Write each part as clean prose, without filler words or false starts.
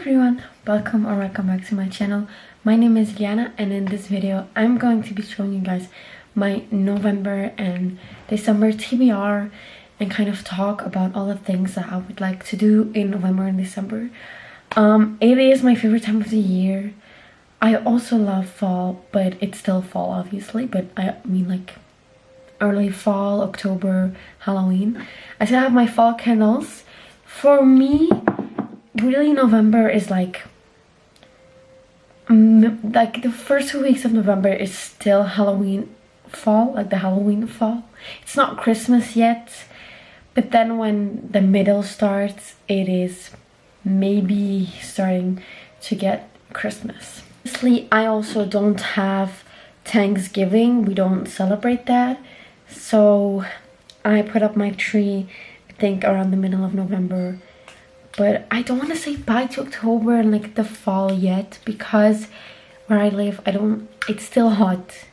everyone, welcome or welcome back to my channel. My name is Ilyana, and in this video I'm going to be showing you guys my November and December TBR and kind of talk about all the things that I would like to do in November and December. It is my favorite time of the year. I also love fall, but it's still fall obviously, but I mean like early fall, October, Halloween. I still have my fall candles. For me, really November is like the first 2 weeks of November is still Halloween fall, like the Halloween fall. It's not Christmas yet, but then when the middle starts, it is maybe starting to get Christmas. Honestly, I also don't have Thanksgiving. We don't celebrate that, so I put up my tree I think around the middle of November. But I don't want to say bye to October and like the fall yet, because where I live, it's still hot.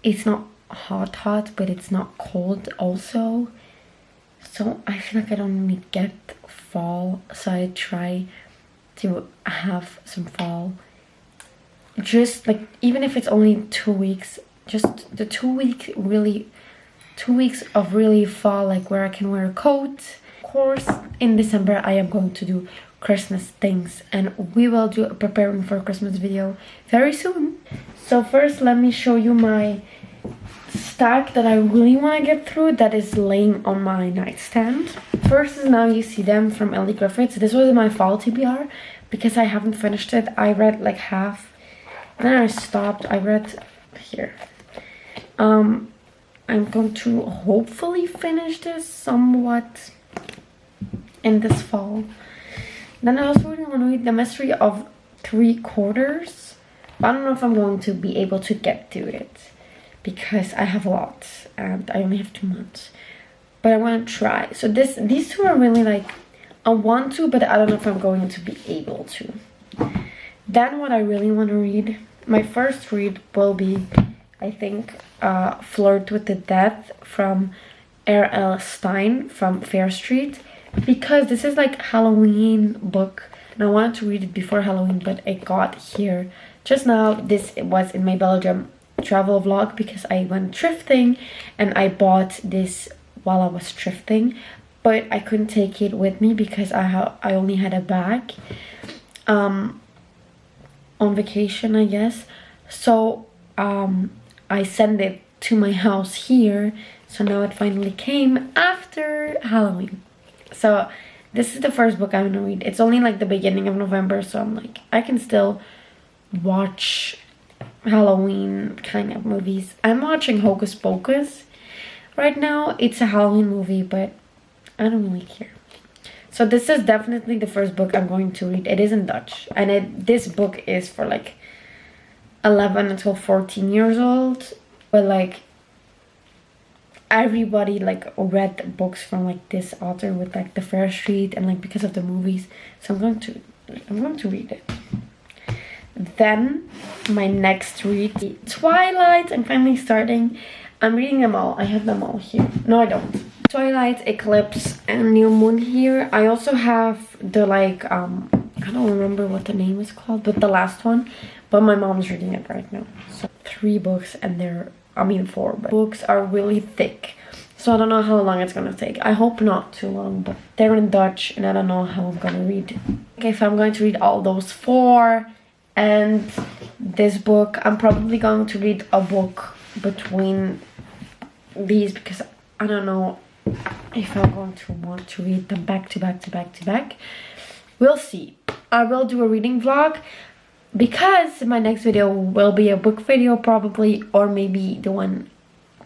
It's not hot, but it's not cold also. So I feel like I don't really get fall. So I try to have some fall. Just like, even if it's only 2 weeks, just the 2 weeks of really fall, like where I can wear a coat. Course, in December I am going to do Christmas things, and we will do a preparing for Christmas video very soon. So first, let me show you my stack that I really want to get through that is laying on my nightstand. First is Now You See Them from Ellie Griffiths. This was my fall TBR because I haven't finished it. I read like half and then I stopped. I read here. I'm going to hopefully finish this somewhat in this fall. Then I also really want to read The Mystery of 3 Quarters. But I don't know if I'm going to be able to get to it because I have a lot and I only have 2 months. But I want to try. So these two are really like, I want to, but I don't know if I'm going to be able to. Then what I really want to read, my first read will be, I think, Flirt with the Death from R.L. Stein from Fair Street. Because this is like Halloween book and I wanted to read it before Halloween, but it got here just now. This was in my Belgium travel vlog because I went thrifting and I bought this while I was thrifting, but I couldn't take it with me because I only had a bag on vacation, I guess. So I sent it to my house here, so now it finally came after Halloween. So this is the first book I'm gonna read. It's only like the beginning of November, so I'm like, I can still watch Halloween kind of movies. I'm watching Hocus Pocus right now. It's a Halloween movie, but I don't really care. So this is definitely the first book I'm going to read. It is in Dutch, and this book is for like 11 until 14 years old, but like everybody like read books from like this author with like the Fair Street and like because of the movies. So I'm going to read it. Then my next read, Twilight. I'm finally starting. I'm reading them all. I have them all here. No, I don't. Twilight, Eclipse, and New Moon here. I also have the like I don't remember what the name is called, but the last one. But my mom's reading it right now. So 3 books, and they're 4 books are really thick, so I don't know how long it's gonna take. I hope not too long, but they're in Dutch and I don't know how I'm gonna read. Okay, so I'm going to read all those 4 and this book. I'm probably going to read a book between these because I don't know if I'm going to want to read them back to back. We'll see. I will do a reading vlog because my next video will be a book video probably, or maybe the one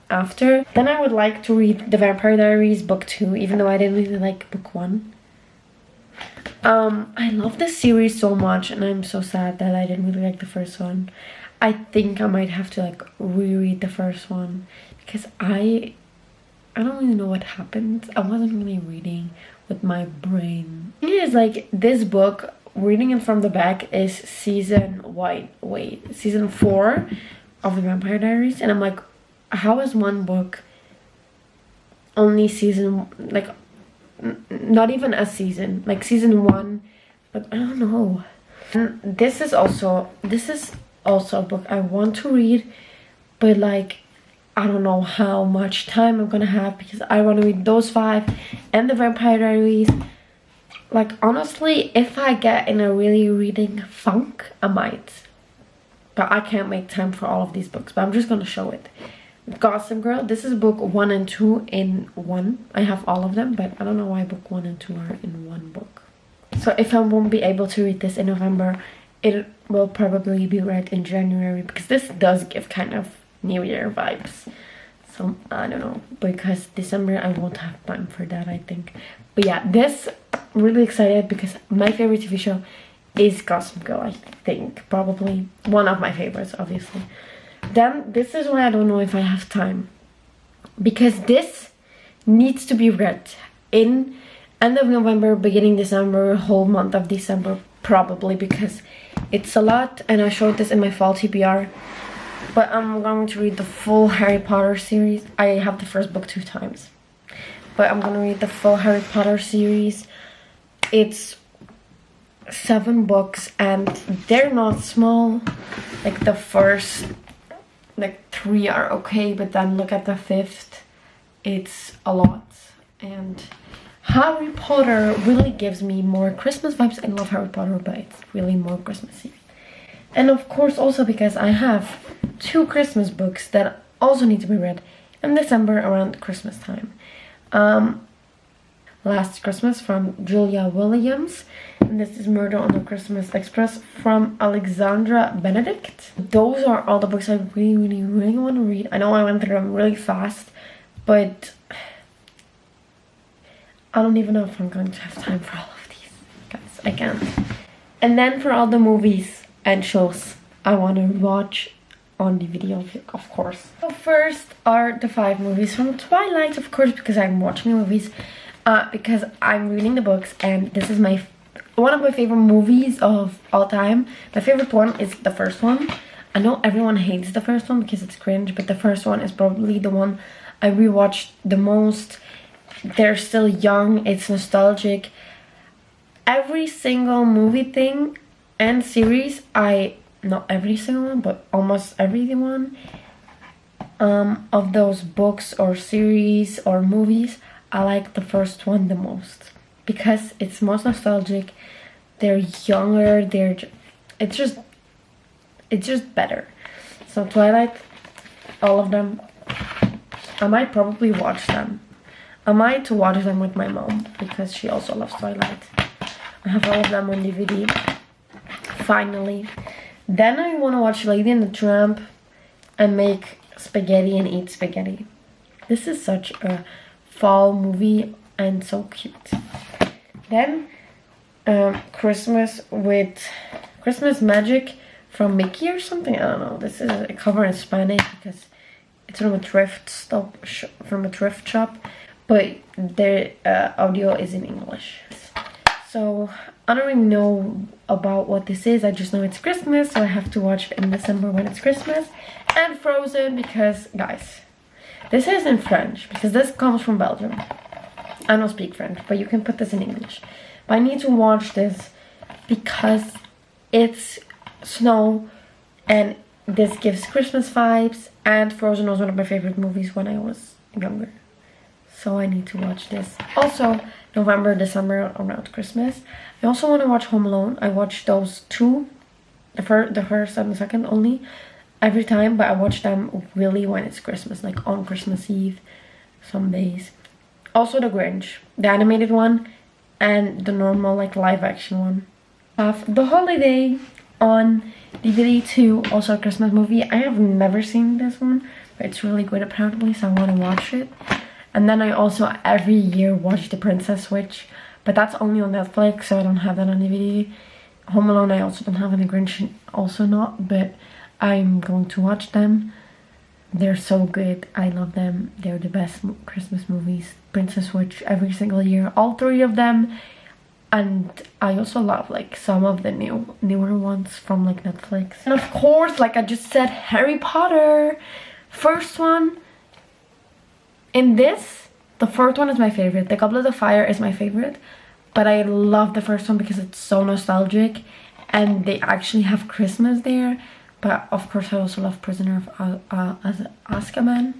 after. Then I would like to read The Vampire Diaries book 2, even though I didn't really like book 1. I love this series so much and I'm so sad that I didn't really like the first one. I think I might have to like reread the first one because I don't really know what happened. I wasn't really reading with my brain. It is like this book, reading it from the back, is season 4 of The Vampire Diaries, and I'm like, how is one book only season, like not even a season, like season 1 but I don't know. And this is also a book I want to read, but like I don't know how much time I'm gonna have, because I want to read those 5 and the Vampire Diaries. Like honestly, if I get in a really reading funk, I might, but I can't make time for all of these books. But I'm just gonna show it. Gossip Girl, this is book 1 and 2 in one. I have all of them, but I don't know why book 1 and 2 are in one book. So if I won't be able to read this in November, it will probably be read in January, because this does give kind of New Year vibes. So I don't know, because December I won't have time for that, I think. But yeah, this, really excited, because my favorite TV show is Gossip Girl, I think. Probably one of my favorites, obviously. Then this is why I don't know if I have time, because this needs to be read in end of November, beginning December, whole month of December probably, because it's a lot. And I showed this in my fall TBR, but I'm going to read the full Harry Potter series. I have the first book 2 times, but I'm gonna read the full Harry Potter series. It's 7 books and they're not small. Like the first like 3 are okay, but then look at the 5th, it's a lot. And Harry Potter really gives me more Christmas vibes. I love Harry Potter, but it's really more Christmassy. And of course also because I have 2 Christmas books that also need to be read in December around Christmas time. Last Christmas from Julia Williams, and this is Murder on the Christmas Express from Alexandra Benedict. Those are all the books I really want to read. I know I went through them really fast, but I don't even know if I'm going to have time for all of these, guys. I can't. And then for all the movies and shows I want to watch on DVD, of course. So first are the 5 movies from Twilight, of course, because I'm watching the movies. Because I'm reading the books, and this is one of my favorite movies of all time. My favorite one is the first one. I know everyone hates the first one because it's cringe, but the first one is probably the one I rewatched the most. They're still young, it's nostalgic. Every single movie thing and series, not every single one, but almost every one of those books or series or movies, I like the first one the most, because it's most nostalgic. They're younger, it's just better. So Twilight, all of them, I might probably watch them. I might watch them with my mom, because she also loves Twilight. I have all of them on DVD, finally. Then I want to watch Lady and the Tramp and make spaghetti and eat spaghetti. This is such a fall movie and so cute. Then Christmas Magic from Mickey or something, I don't know. This is a cover in Spanish because it's from a thrift shop, but the audio is in English. So I don't really know about what this is. I just know it's Christmas, so I have to watch it in December when it's Christmas. And Frozen, because guys, this is in French, because this comes from Belgium. I don't speak French, but you can put this in English. But I need to watch this because it's snow and this gives Christmas vibes, and Frozen was one of my favorite movies when I was younger. So I need to watch this. Also, November, December, around Christmas. I also want to watch Home Alone. I watch those 2, the first and the second only, every time, but I watch them really when it's Christmas, like on Christmas Eve, some days. Also the Grinch, the animated one, and the normal like live action one. I have The Holiday on DVD too, also a Christmas movie. I have never seen this one, but it's really good apparently, so I want to watch it. And then I also every year watch The Princess Switch, but that's only on Netflix, so I don't have that on DVD. Home Alone I also don't have, and The Grinch also not, but I'm going to watch them. They're so good. I love them. They're the best Christmas movies. Princess Switch every single year, all 3 of them. And I also love like some of the newer ones from like Netflix. And of course, like I just said, Harry Potter. First one. In this, the first one is my favorite. The Goblet of Fire is my favorite. but I love the first one because it's so nostalgic and they actually have Christmas there. But of course I also love Prisoner of Azkaban.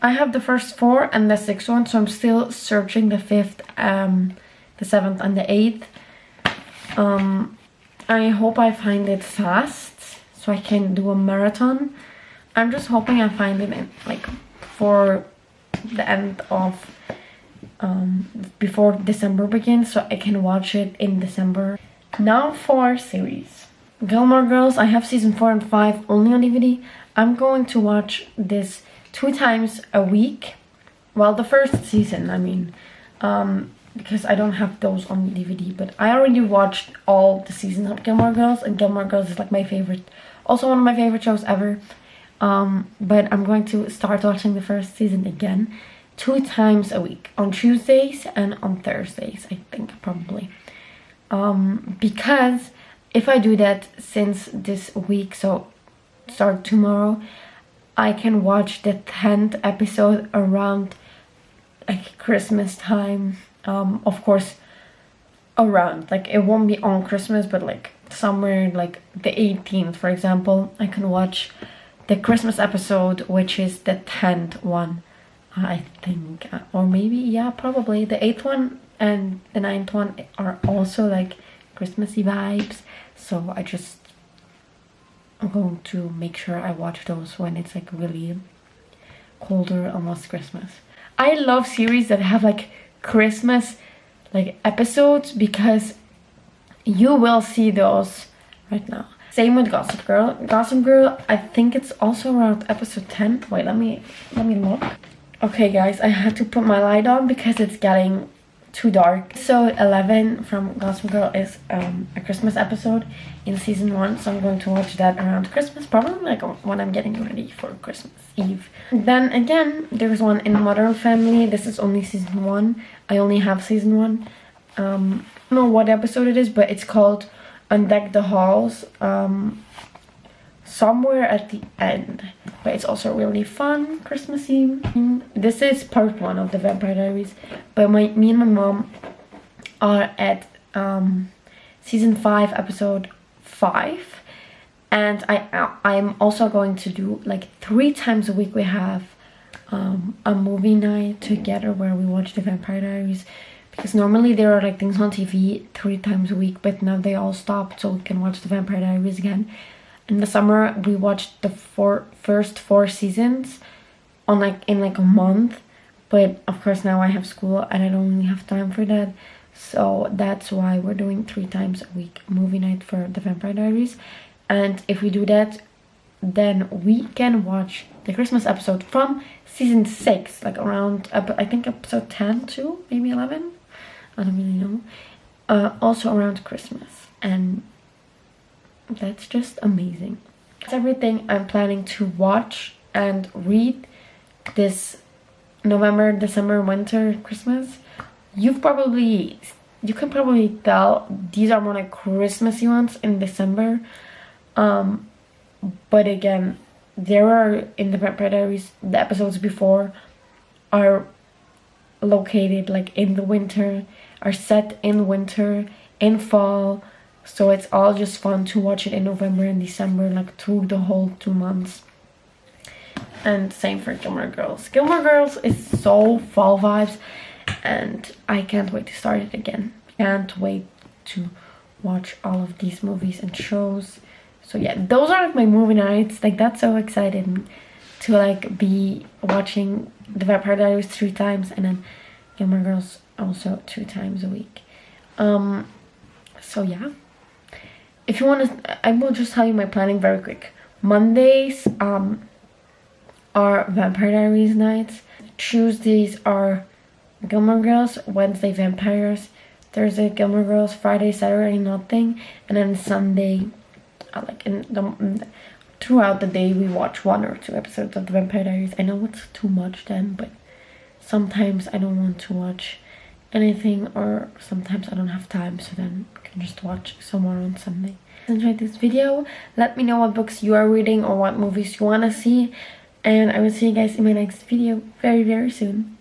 I have the first 4 and the 6th one, so I'm still searching the 5th, the 7th and the 8th. I hope I find it fast so I can do a marathon. I'm just hoping I find it in, like, for the end of before December begins, so I can watch it in December. Now for series. Gilmore Girls, I have season 4 and 5 only on DVD. I'm going to watch this 2 times a week. Well, the first season, I mean, because I don't have those on DVD, but I already watched all the seasons of Gilmore Girls, and Gilmore Girls is like my favorite, also one of my favorite shows ever. But I'm going to start watching the first season again 2 times a week, on Tuesdays and on Thursdays, I think, probably. Because if I do that since this week, so start tomorrow, I can watch the 10th episode around like Christmas time. Of course, around, like, it won't be on Christmas, but like somewhere like the 18th, for example, I can watch the Christmas episode, which is the 10th one, I think, or maybe, yeah, probably the 8th one and the 9th one are also like Christmassy vibes. So I'm going to make sure I watch those when it's like really colder, almost Christmas. I love series that have like Christmas like episodes, because you will see those right now. Same with Gossip Girl. Gossip Girl, I think it's also around episode 10. Wait, let me look. Okay guys, I had to put my light on because it's getting too dark. So 11 from Gossip Girl is a Christmas episode in season 1, so I'm going to watch that around Christmas, probably like when I'm getting ready for Christmas Eve. Then again, there's one in Modern Family. This is only season 1. I only have season 1. I don't know what episode it is, but it's called Undeck the Halls, somewhere at the end, but it's also really fun, Christmassy. This is part 1 of the Vampire Diaries, but me and my mom are at season 5 episode 5, and I'm also going to do like 3 times a week. We have a movie night together where we watch the Vampire Diaries, because normally there are like things on TV 3 times a week, but now they all stopped, so we can watch the Vampire Diaries again. In the summer we watched the first 4 seasons on in a month, but of course now I have school and I don't really have time for that, so that's why we're doing 3 times a week movie night for the Vampire Diaries. And if we do that, then we can watch the Christmas episode from season 6, like around I think episode 10 to maybe 11, I don't really know, also around Christmas, and that's just amazing. That's everything I'm planning to watch and read this November, December, winter, Christmas. You can probably tell these are more like Christmassy ones in December. But again, there are in the Vampire Diaries, the episodes before are located like in the winter, are set in winter, in fall. So it's all just fun to watch it in November and December, like through the whole 2 months. And same for Gilmore Girls. Gilmore Girls is so fall vibes, and I can't wait to start it again. Can't wait to watch all of these movies and shows. So yeah, those are like my movie nights. Like, that's so exciting to like be watching the Vampire Diaries 3 times, and then Gilmore Girls also 2 times a week. So yeah. If you want to, I will just tell you my planning very quick. Mondays are Vampire Diaries nights. Tuesdays are Gilmore Girls. Wednesday, Vampires. Thursday, Gilmore Girls. Friday, Saturday, nothing. And then Sunday, throughout the day, we watch 1 or 2 episodes of the Vampire Diaries. I know it's too much then, but sometimes I don't want to watch anything, or sometimes I don't have time, so then I can just watch some more on Sunday. Enjoyed this video. Let me know what books you are reading or what movies you want to see, and I will see you guys in my next video very, very soon.